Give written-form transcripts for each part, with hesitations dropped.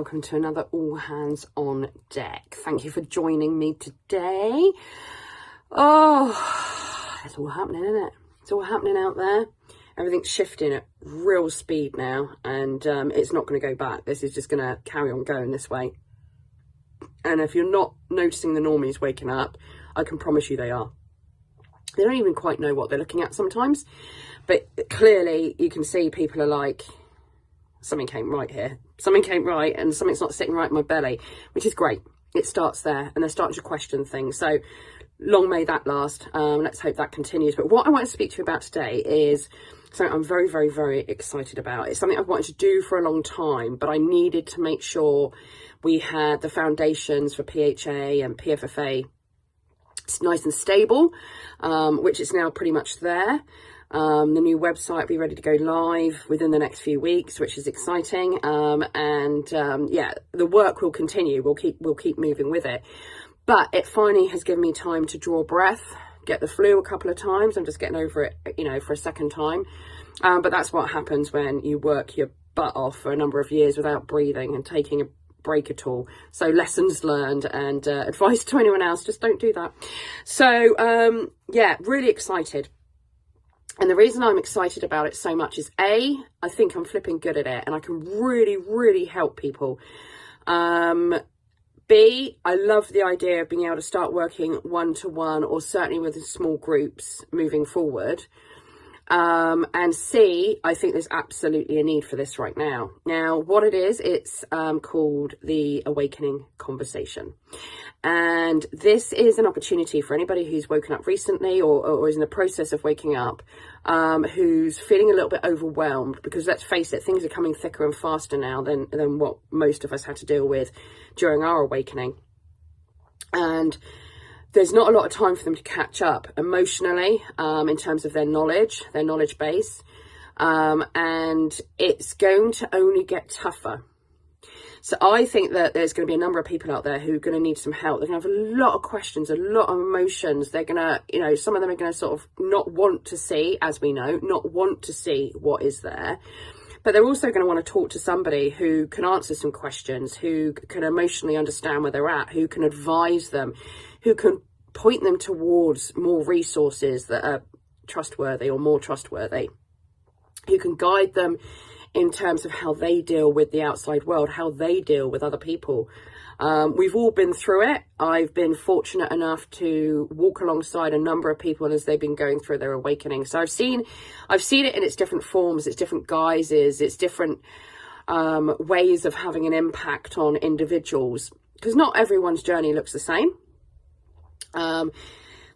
welcome to another All Hands on Deck. Thank you for joining me today. Oh, it's all happening, isn't it? It's all happening out there. Everything's shifting at real speed now, and it's not going to go back. This is just going to carry on going this way. And if you're not noticing the normies waking up, I can promise you they are. They don't even quite know what they're looking at sometimes, but clearly you can see people are like, something came right here. Something came right and something's not sitting right in my belly, which is great. It starts there and they're starting to question things. So long may that last. Let's hope that continues. But what I want to speak to you about today is something I'm very, very, very excited about. It's something I've wanted to do for a long time, but I needed to make sure we had the foundations for PHA and PFFA nice and stable, which is now pretty much there. The new website will be ready to go live within the next few weeks, which is exciting. Yeah, the work will continue. We'll keep moving with it. But it finally has given me time to draw breath, get the flu a couple of times. I'm just getting over it, for a second time. But that's what happens when you work your butt off for a number of years without breathing and taking a break at all. So lessons learned, and advice to anyone else, just don't do that. So yeah, really excited. And the reason I'm excited about it so much is A, I think I'm flipping good at it and I can really, really help people. B, I love the idea of being able to start working one-to-one or certainly with small groups moving forward. And C, I think there's absolutely a need for this right now. Now, what it is, it's called the Awakening Conversation. And this is an opportunity for anybody who's woken up recently or is in the process of waking up, who's feeling a little bit overwhelmed, because let's face it, things are coming thicker and faster now than what most of us had to deal with during our awakening. And there's not a lot of time for them to catch up emotionally, in terms of their knowledge base. And it's going to only get tougher. So I think that there's going to be a number of people out there who are going to need some help. They're going to have a lot of questions, a lot of emotions. They're going to, some of them are going to sort of not want to see, as we know, not want to see what is there. But they're also going to want to talk to somebody who can answer some questions, who can emotionally understand where they're at, who can advise them, who can point them towards more resources that are trustworthy or more trustworthy, who can guide them in terms of how they deal with the outside world, how they deal with other people. We've all been through it. I've been fortunate enough to walk alongside a number of people as they've been going through their awakening. So I've seen it in its different forms, its different guises, its different ways of having an impact on individuals, because not everyone's journey looks the same.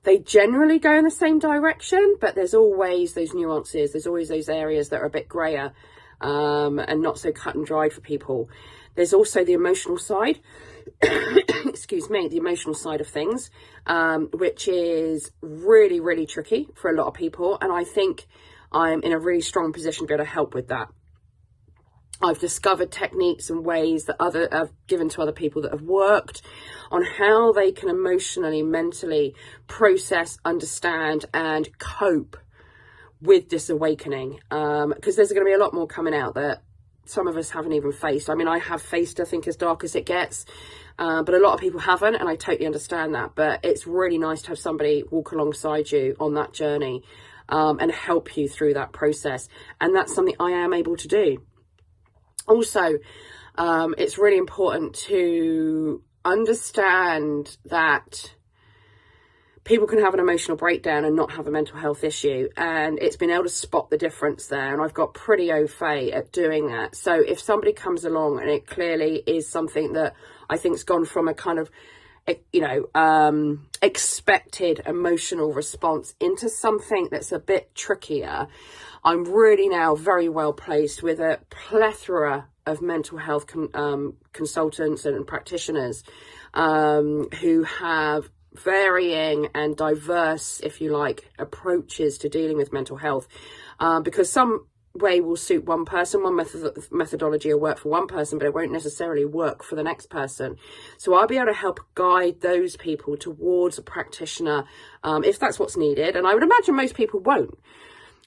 They generally go in the same direction, but there's always those nuances. There's always those areas that are a bit grayer, and not so cut and dried for people. There's also the emotional side, excuse me, the emotional side of things, which is really, really tricky for a lot of people. And I think I'm in a really strong position to be able to help with that. I've discovered techniques and ways that I've given to other people that have worked on how they can emotionally, mentally process, understand and cope with this awakening. Because there's going to be a lot more coming out that some of us haven't even faced. I mean, I have faced, I think, as dark as it gets, but a lot of people haven't, and I totally understand that. But it's really nice to have somebody walk alongside you on that journey, and help you through that process. And that's something I am able to do. Also, it's really important to understand that people can have an emotional breakdown and not have a mental health issue. And it's been able to spot the difference there. And I've got pretty au fait at doing that. So if somebody comes along and it clearly is something that I think's gone from a kind of, expected emotional response into something that's a bit trickier, I'm really now very well placed with a plethora of mental health consultants and practitioners who have varying and diverse, if you like, approaches to dealing with mental health, because some way will suit one person, one methodology will work for one person, but it won't necessarily work for the next person. So I'll be able to help guide those people towards a practitioner, if that's what's needed. And I would imagine most people won't.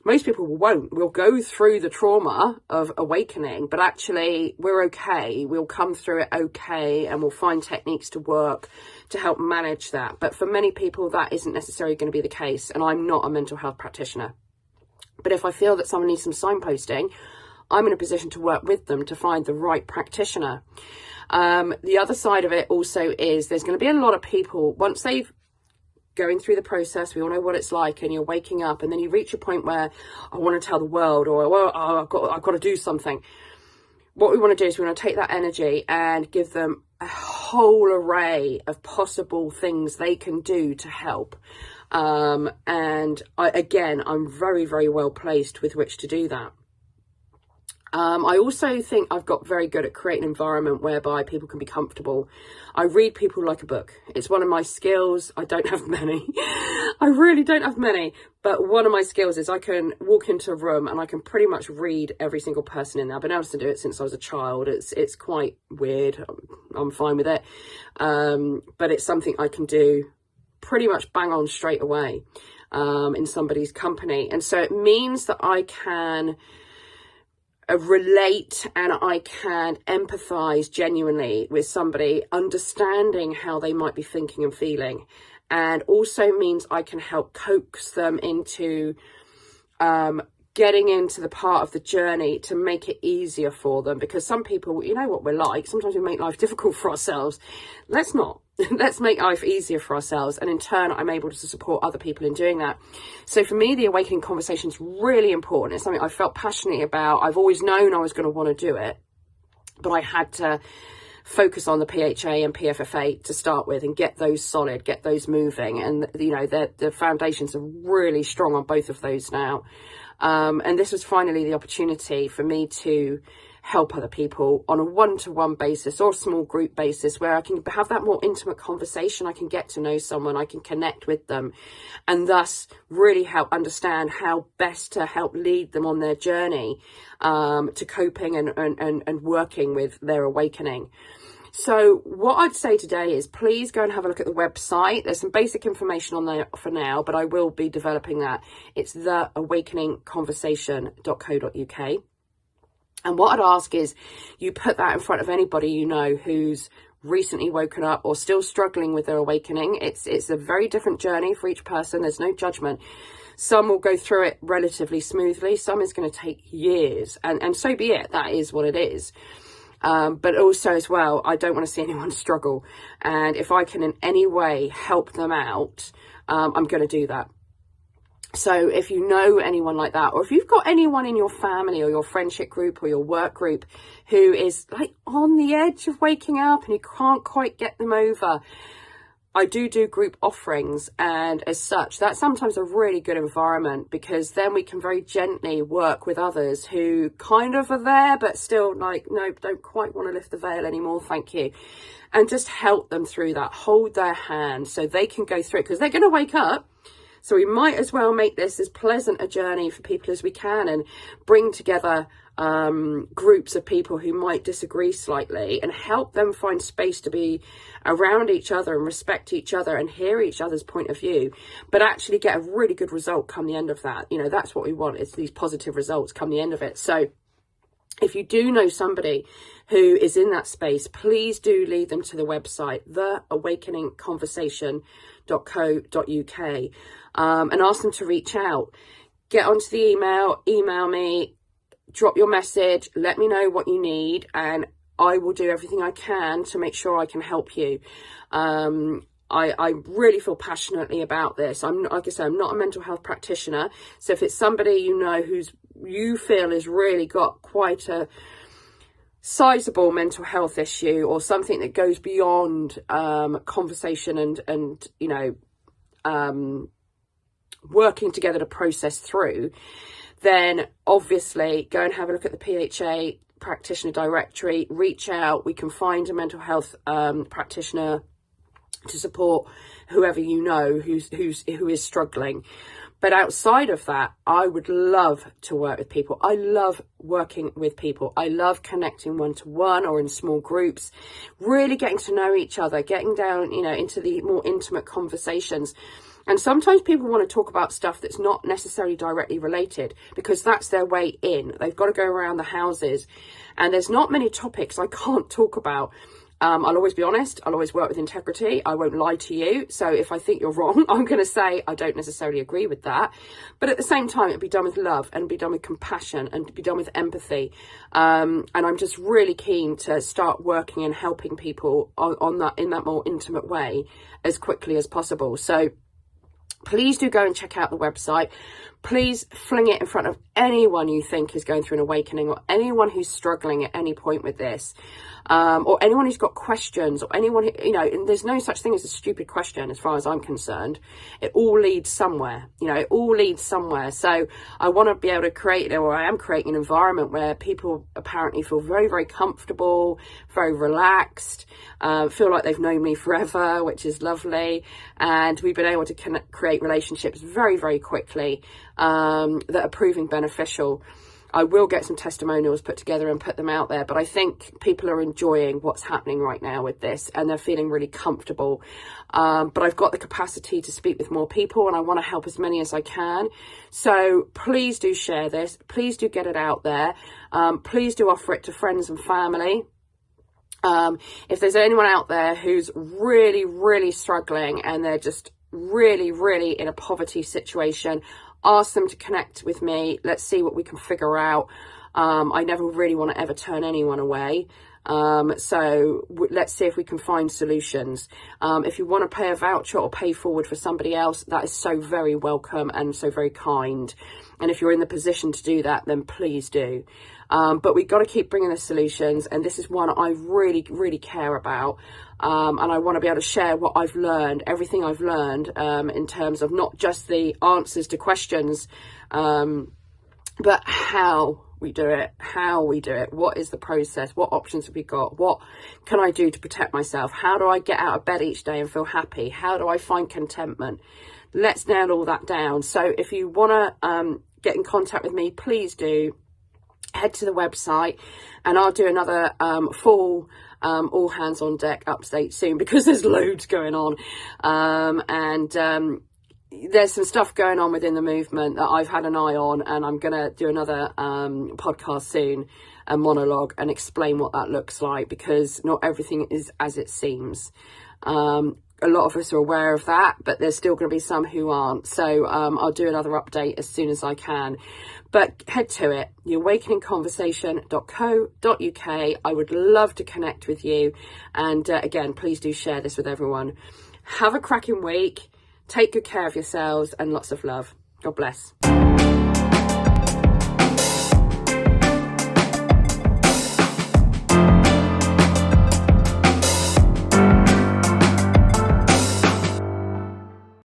most people won't. We'll go through the trauma of awakening, but actually we're okay. We'll come through it okay, and we'll find techniques to work to help manage that. But for many people, that isn't necessarily going to be the case. And I'm not a mental health practitioner. But if I feel that someone needs some signposting, I'm in a position to work with them to find the right practitioner. The other side of it also is there's going to be a lot of people, once they've going through the process, we all know what it's like, and you're waking up, and then you reach a point where I want to tell the world, or well, I've got to do something. What we want to do is we want to take that energy and give them a whole array of possible things they can do to help. And I'm very, very well placed with which to do that. I also think I've got very good at creating an environment whereby people can be comfortable. I read people like a book. It's one of my skills. I don't have many. I really don't have many. But one of my skills is I can walk into a room and I can pretty much read every single person in there. I've been able to do it since I was a child. It's quite weird. I'm fine with it. But it's something I can do pretty much bang on straight away in somebody's company. And so it means that I can relate and I can empathize genuinely with somebody, understanding how they might be thinking and feeling, and also means I can help coax them into getting into the part of the journey to make it easier for them. Because some people, you know what we're like, sometimes we make life difficult for ourselves. Let's not. Let's make life easier for ourselves. And in turn, I'm able to support other people in doing that. So for me, the awakening conversation is really important. It's something I felt passionately about. I've always known I was going to want to do it, but I had to focus on the PHA and PFFA to start with and get those solid, get those moving. And, you know, the foundations are really strong on both of those now. And this was finally the opportunity for me to help other people on a one-to-one basis or a small group basis, where I can have that more intimate conversation. I can get to know someone, I can connect with them, and thus really help understand how best to help lead them on their journey to coping and working with their awakening. So what I'd say today is please go and have a look at the website. There's some basic information on there for now, but I will be developing that. It's theawakeningconversation.co.uk. And what I'd ask is you put that in front of anybody you know who's recently woken up or still struggling with their awakening. It's a very different journey for each person. There's no judgment. Some will go through it relatively smoothly. Some is going to take years, and so be it. That is what it is. But also as well, I don't want to see anyone struggle. And if I can in any way help them out, I'm going to do that. So if you know anyone like that, or if you've got anyone in your family or your friendship group or your work group who is like on the edge of waking up and you can't quite get them over, I do group offerings, and as such, that's sometimes a really good environment, because then we can very gently work with others who kind of are there, but still like, no, don't quite want to lift the veil anymore, thank you. And just help them through that, hold their hand so they can go through it, because they're going to wake up. So we might as well make this as pleasant a journey for people as we can, and bring together groups of people who might disagree slightly, and help them find space to be around each other and respect each other and hear each other's point of view, but actually get a really good result come the end of that. You know, that's what we want, is these positive results come the end of it. So if you do know somebody who is in that space, please do lead them to the website, theawakeningconversation.co.uk, and ask them to reach out. Get onto the email me, drop your message, let me know what you need, and I will do everything I can to make sure I can help you. I really feel passionately about this. Like I say, I'm not a mental health practitioner. So if it's somebody you know you feel has really got quite a sizable mental health issue, or something that goes beyond conversation and you know, working together to process through, then obviously go and have a look at the PHA practitioner directory, reach out. We can find a mental health practitioner to support whoever you know who is struggling. But outside of that, I would love to work with people. I love working with people. I love connecting one-to-one or in small groups, really getting to know each other, getting down, into the more intimate conversations. And sometimes people want to talk about stuff that's not necessarily directly related, because that's their way in. They've got to go around the houses, and there's not many topics I can't talk about. I'll always be honest. I'll always work with integrity. I won't lie to you. So if I think you're wrong, I'm going to say I don't necessarily agree with that. But at the same time, it'd be done with love, and be done with compassion, and be done with empathy. And I'm just really keen to start working and helping people on that, in that more intimate way, as quickly as possible. So please do go and check out the website. Please fling it in front of anyone you think is going through an awakening, or anyone who's struggling at any point with this, or anyone who's got questions, or anyone who, and there's no such thing as a stupid question as far as I'm concerned. It all leads somewhere, it all leads somewhere. So I want to be able to create, or I am creating, an environment where people apparently feel very, very comfortable, very relaxed, feel like they've known me forever, which is lovely. And we've been able to create relationships very, very quickly, that are proving beneficial. I will get some testimonials put together and put them out there, but I think people are enjoying what's happening right now with this, and they're feeling really comfortable. But I've got the capacity to speak with more people, and I want to help as many as I can. So please do share this. Please do get it out there. Please do offer it to friends and family. If there's anyone out there who's really, really struggling, and they're just really, really in a poverty situation, ask them to connect with me. Let's see what we can figure out. I never really want to ever turn anyone away. So let's see if we can find solutions. If you want to pay a voucher or pay forward for somebody else, that is so very welcome and so very kind. And if you're in the position to do that, then please do. But we've got to keep bringing the solutions, and this is one I really, really care about. And I want to be able to share what I've learned, everything I've learned, in terms of not just the answers to questions, but how we do it, what is the process, what options have we got, what can I do to protect myself, how do I get out of bed each day and feel happy, how do I find contentment. Let's nail all that down. So if you want to get in contact with me, please do head to the website, and I'll do another full all hands on deck update soon, because there's loads going on, and there's some stuff going on within the movement that I've had an eye on, and I'm going to do another podcast soon, a monologue, and explain what that looks like, because not everything is as it seems. A lot of us are aware of that, but there's still going to be some who aren't. So I'll do another update as soon as I can. But head to it, theawakeningconversation.co.uk. I would love to connect with you. And again, please do share this with everyone. Have a cracking week. Take good care of yourselves, and lots of love. God bless.